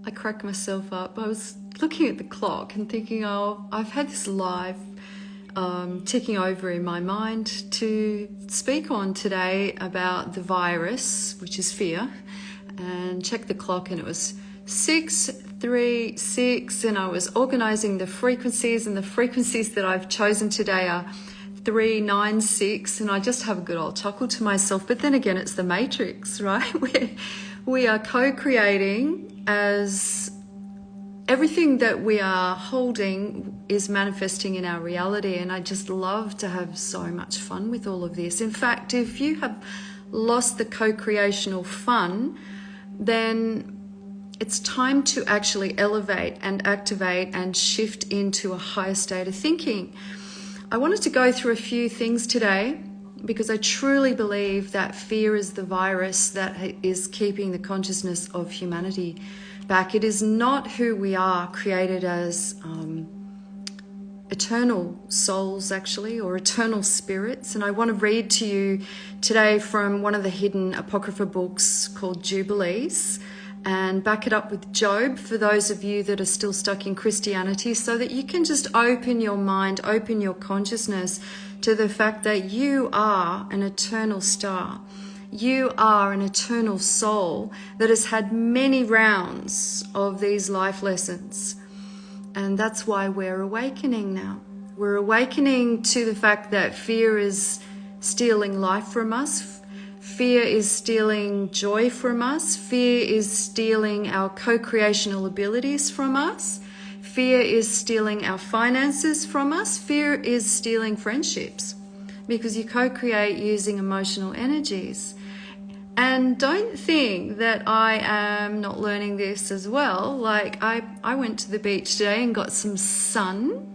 I crack myself up. I was looking at the clock and thinking, oh, I've had this live ticking over in my mind to speak on today about the virus, which is fear, and check the clock and it was 636, and I was organizing the frequencies, and the frequencies that I've chosen today are 396, and I just have a good old chuckle to myself. But then again, it's the matrix, right? We are co-creating, as everything that we are holding is manifesting in our reality. And I just love to have so much fun with all of this. In fact, if you have lost the co-creational fun, then it's time to actually elevate and activate and shift into a higher state of thinking. I wanted to go through a few things today because I truly believe that fear is the virus that is keeping the consciousness of humanity back. It is not who we are, created as eternal souls, actually, or eternal spirits. And I want to read to you today from one of the hidden Apocrypha books called Jubilees, and back it up with Job for those of you that are still stuck in Christianity, so that you can just open your mind, open your consciousness to the fact that you are an eternal star. You are an eternal soul that has had many rounds of these life lessons. And that's why we're awakening now. We're awakening to the fact that fear is stealing life from us. Fear is stealing joy from us. Fear is stealing our co-creational abilities from us. Fear is stealing our finances from us. Fear is stealing friendships, because you co-create using emotional energies. And don't think that I am not learning this as well. Like I went to the beach today and got some sun,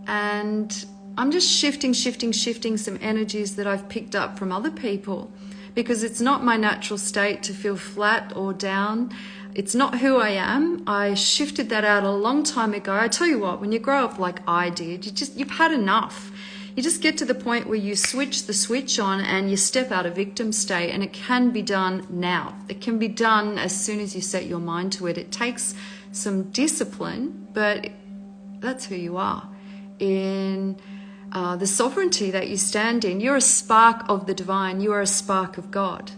and I'm just shifting some energies that I've picked up from other people, because it's not my natural state to feel flat or down. It's not who I am. I shifted that out a long time ago. I tell you what, when you grow up like I did, you've had enough. You just get to the point where you switch the switch on and you step out of victim state, and it can be done now. It can be done as soon as you set your mind to it. It takes some discipline, but that's who you are. In the sovereignty that you stand in, you're a spark of the divine. You are a spark of God.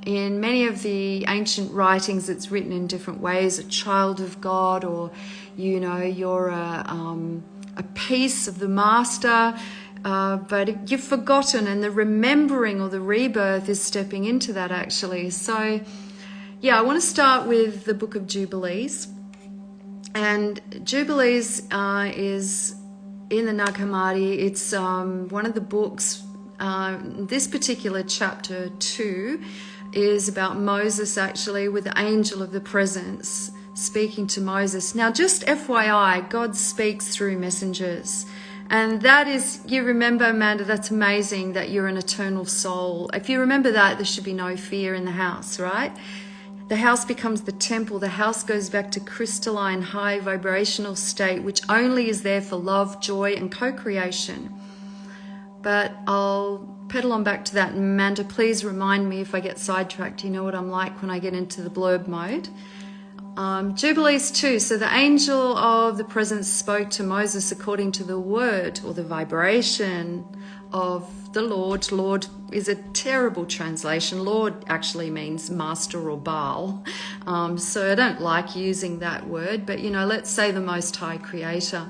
In many of the ancient writings, it's written in different ways: a child of God, or you're a piece of the master, but you've forgotten, and the remembering or the rebirth is stepping into that, actually. So yeah, I want to start with the book of Jubilees. And Jubilees is in the Nag Hammadi. It's one of the books. This particular chapter 2 is about Moses, actually, with the angel of the presence speaking to Moses. Now, just FYI, God speaks through messengers. And that is, you remember, Amanda, that's amazing that you're an eternal soul. If you remember that, there should be no fear in the house, right? The house becomes the temple. The house goes back to crystalline, high vibrational state, which only is there for love, joy, and co-creation. But I'll pedal on back to that. Amanda, please remind me if I get sidetracked. You know what I'm like when I get into the blurb mode. Jubilees 2. So the angel of the presence spoke to Moses according to the word, or the vibration of the Lord. Lord is a terrible translation. Lord actually means master or Baal. So I don't like using that word, but let's say the Most High Creator.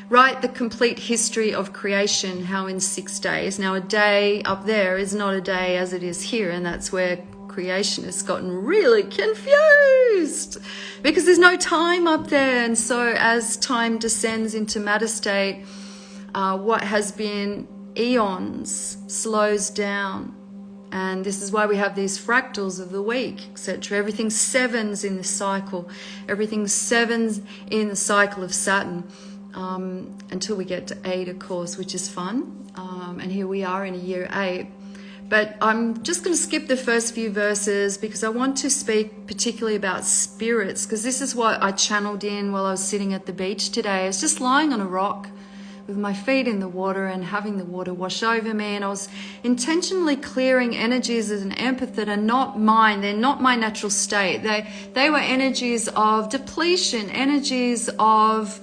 Write the complete history of creation, how in 6 days. Now, a day up there is not a day as it is here, and that's where creation has gotten really confused, because there's no time up there. And so as time descends into matter state, what has been eons slows down. And this is why we have these fractals of the week, etc. Everything sevens in the cycle. Everything sevens in the cycle of Saturn, until we get to 8, of course, which is fun. And here we are in a year 8. But I'm just going to skip the first few verses, because I want to speak particularly about spirits, because this is what I channeled in while I was sitting at the beach today. I was just lying on a rock with my feet in the water and having the water wash over me. And I was intentionally clearing energies as an empath that are not mine. They're not my natural state. They were energies of depletion, energies of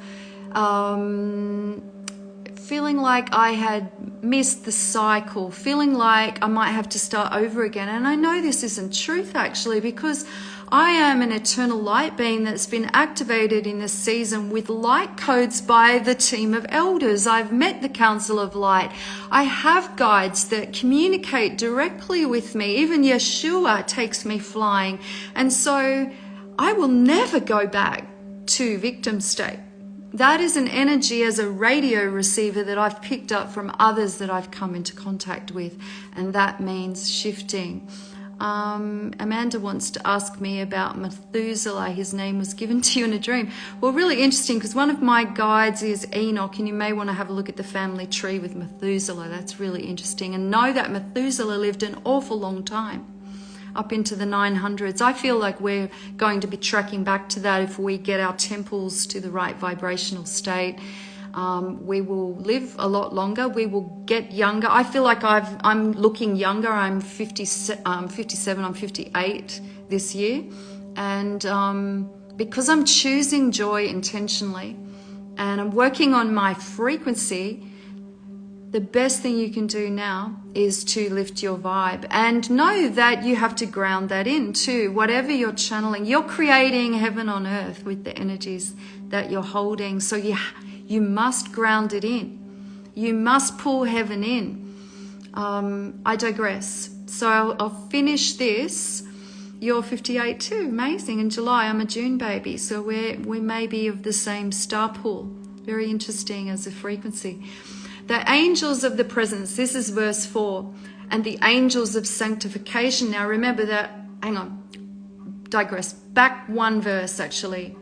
feeling like I had missed the cycle, feeling like I might have to start over again. And I know this isn't truth, actually, because I am an eternal light being that's been activated in this season with light codes by the team of elders. I've met the Council of Light. I have guides that communicate directly with me. Even Yeshua takes me flying. And so I will never go back to victim state. That is an energy as a radio receiver that I've picked up from others that I've come into contact with, and that means shifting. Amanda wants to ask me about Methuselah. His name was given to you in a dream. Well, really interesting, because one of my guides is Enoch, and you may want to have a look at the family tree with Methuselah. That's really interesting. And know that Methuselah lived an awful long time, up into the 900s. I feel like we're going to be tracking back to that if we get our temples to the right vibrational state. We will live a lot longer. We will get younger. I feel like I'm looking younger. I'm 57, I'm 58 this year. And because I'm choosing joy intentionally and I'm working on my frequency, the best thing you can do now is to lift your vibe, and know that you have to ground that in too. Whatever you're channeling, you're creating heaven on earth with the energies that you're holding. So you must ground it in. You must pull heaven in. I digress. So I'll finish this. You're 58 too. Amazing. In July, I'm a June baby. So we may be of the same star pool. Very interesting as a frequency. The angels of the presence, this is verse 4, and the angels of sanctification. Now remember that, hang on, digress, back one verse actually.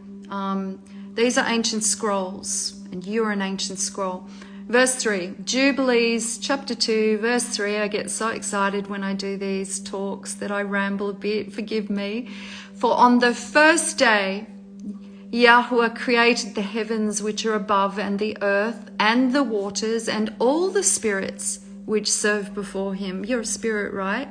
These are ancient scrolls, and you're an ancient scroll. Verse 3, Jubilees, chapter 2, verse 3. I get so excited when I do these talks that I ramble a bit, forgive me. For on the first day, Yahweh created the heavens which are above, and the earth, and the waters, and all the spirits which serve before him. You're a spirit, right?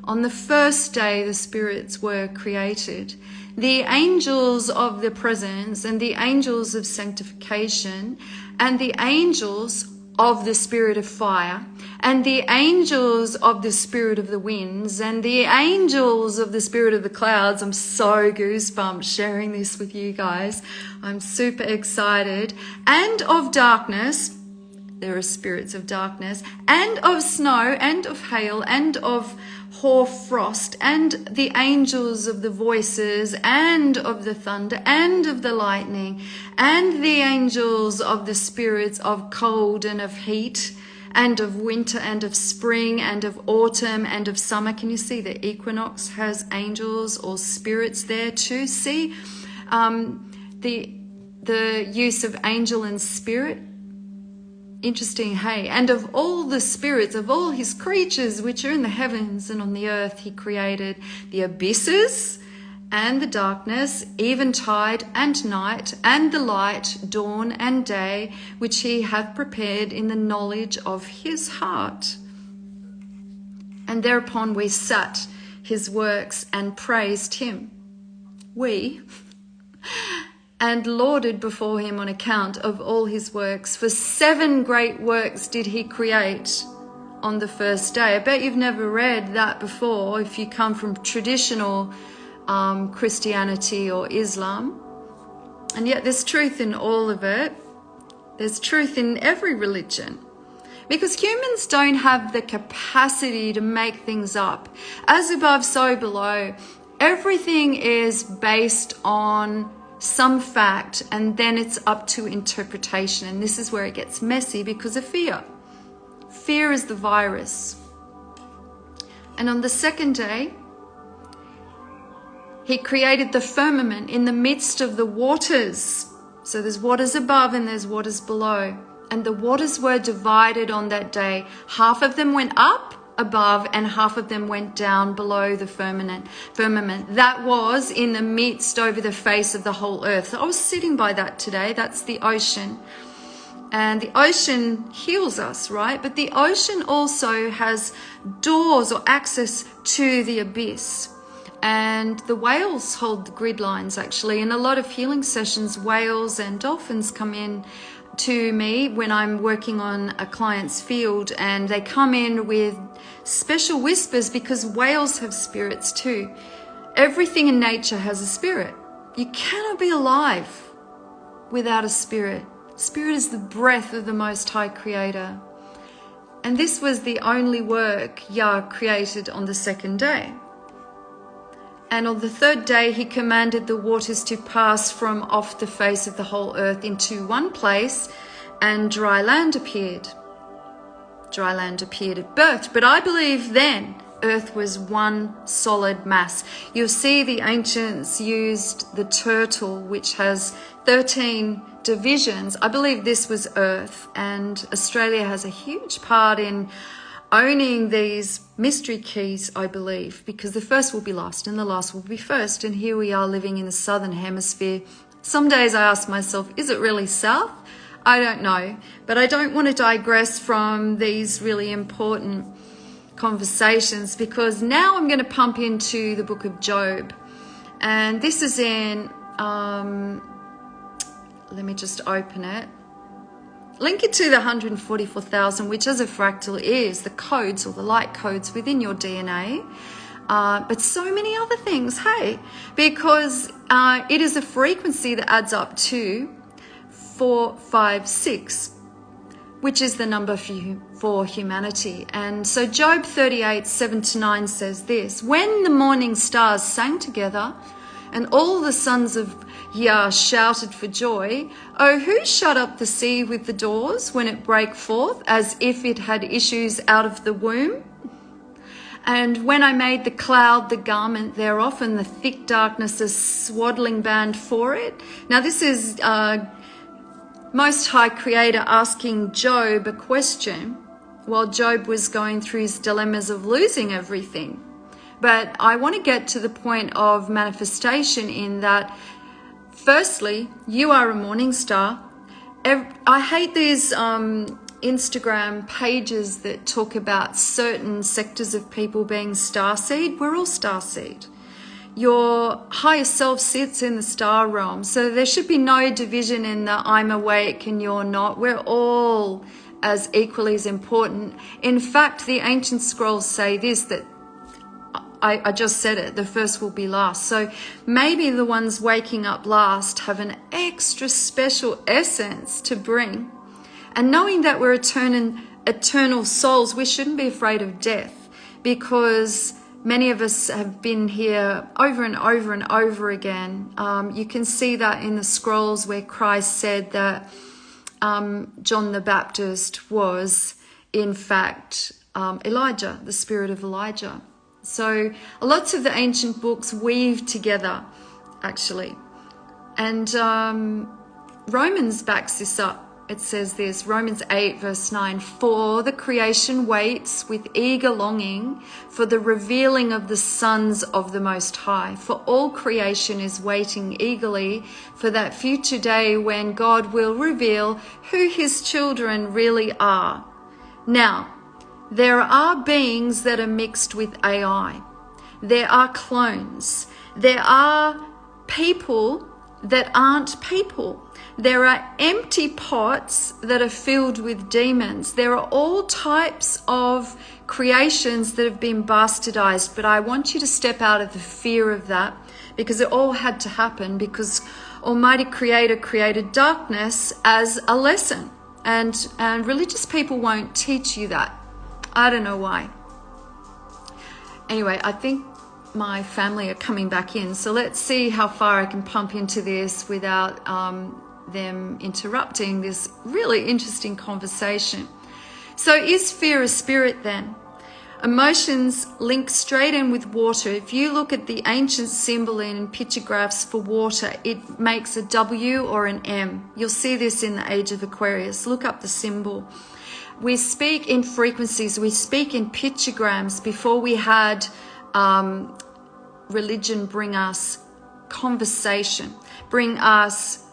On the first day, the spirits were created. The angels of the presence, and the angels of sanctification, and the angels of the spirit of fire, and the angels of the spirit of the winds, and the angels of the spirit of the clouds. I'm so goosebumps sharing this with you guys. I'm super excited. And of darkness, there are spirits of darkness, and of snow, and of hail, and of hoar frost, and the angels of the voices, and of the thunder, and of the lightning, and the angels of the spirits of cold and of heat, and of winter, and of spring, and of autumn, and of summer. Can you see the equinox has angels or spirits there too? See the use of angel and spirit. Interesting, hey? And of all the spirits, of all his creatures which are in the heavens and on the earth, he created the abysses and the darkness, eventide and night, and the light, dawn and day, which he hath prepared in the knowledge of his heart. And thereupon we sat his works and praised him. We... and lauded before him on account of all his works. For 7 great works did he create on the first day. I bet you've never read that before if you come from traditional Christianity or Islam. And yet there's truth in all of it. There's truth in every religion. Because humans don't have the capacity to make things up. As above, so below. Everything is based on some fact, and then it's up to interpretation. And this is where it gets messy because of fear. Fear is the virus. And on the second day, he created the firmament in the midst of the waters. So there's waters above and there's waters below. And the waters were divided on that day. Half of them went up above and half of them went down below the firmament. That was in the midst over the face of the whole earth. So I was sitting by that today. That's the ocean. And the ocean heals us, right? But the ocean also has doors or access to the abyss. And the whales hold the grid lines, actually. In a lot of healing sessions, whales and dolphins come in to me when I'm working on a client's field, and they come in with special whispers because whales have spirits too. Everything in nature has a spirit. You cannot be alive without a spirit. Spirit is the breath of the Most High Creator. And this was the only work Yah created on the second day. And on the third day, he commanded the waters to pass from off the face of the whole earth into one place, and dry land appeared. Dry land appeared at birth, but I believe then earth was one solid mass. You'll see the ancients used the turtle, which has 13 divisions. I believe this was earth, and Australia has a huge part in owning these mystery keys, I believe, because the first will be last and the last will be first. And here we are living in the southern hemisphere. Some days I ask myself, is it really south? I don't know, but I don't want to digress from these really important conversations, because now I'm going to pump into the book of Job. And this is in, let me just open it. Link it to the 144,000, which as a fractal is the codes or the light codes within your DNA. But so many other things, hey, because it is a frequency that adds up to 456, which is the number for humanity. And so Job 38:7-9 says this: when the morning stars sang together and all the sons of Yah shouted for joy, oh, who shut up the sea with the doors when it brake forth, as if it had issues out of the womb? And when I made the cloud the garment thereof, and the thick darkness a swaddling band for it. Now this is Most High Creator asking Job a question while Job was going through his dilemmas of losing everything. But I want to get to the point of manifestation in that, firstly, you are a morning star. I hate these Instagram pages that talk about certain sectors of people being starseed. We're all starseed. Your higher self sits in the star realm. So there should be no division in the I'm awake and you're not. We're all as equally as important. In fact, the ancient scrolls say this, that I just said it, the first will be last. So maybe the ones waking up last have an extra special essence to bring. And knowing that we're eternal souls, we shouldn't be afraid of death, because many of us have been here over and over and over again. You can see that in the scrolls where Christ said that John the Baptist was, in fact, Elijah, the spirit of Elijah. So lots of the ancient books weave together, actually. And Romans backs this up. It says this, Romans 8:9, for the creation waits with eager longing for the revealing of the sons of the Most High. For all creation is waiting eagerly for that future day when God will reveal who his children really are. Now, there are beings that are mixed with AI. There are clones. There are people that aren't people. There are empty pots that are filled with demons. There are all types of creations that have been bastardized, but I want you to step out of the fear of that, because it all had to happen, because Almighty Creator created darkness as a lesson, and religious people won't teach you that. I don't know why. Anyway, I think my family are coming back in, so let's see how far I can pump into this without them interrupting this really interesting conversation. So is fear a spirit then? Emotions link straight in with water. If you look at the ancient symbol in pictographs for water, it makes a W or an M. You'll see this in the age of Aquarius. Look up the symbol. We speak in frequencies, we speak in pictograms. Before we had religion bring us conversation, bring us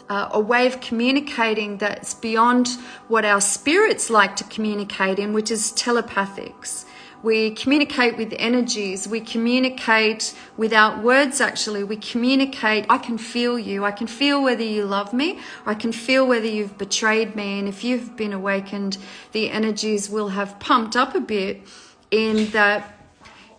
a way of communicating that's beyond what our spirits like to communicate in, which is telepathics. We communicate with energies. We communicate without words, actually. We communicate, I can feel you. I can feel whether you love me. I can feel whether you've betrayed me. And if you've been awakened, the energies will have pumped up a bit in that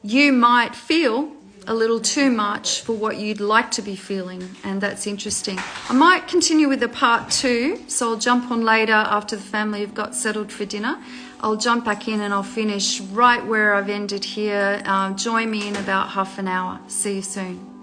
you might feel a little too much for what you'd like to be feeling, and that's interesting. I might continue with the part 2, so I'll jump on later after the family have got settled for dinner. I'll jump back in and I'll finish right where I've ended here. Join me in about half an hour. See you soon.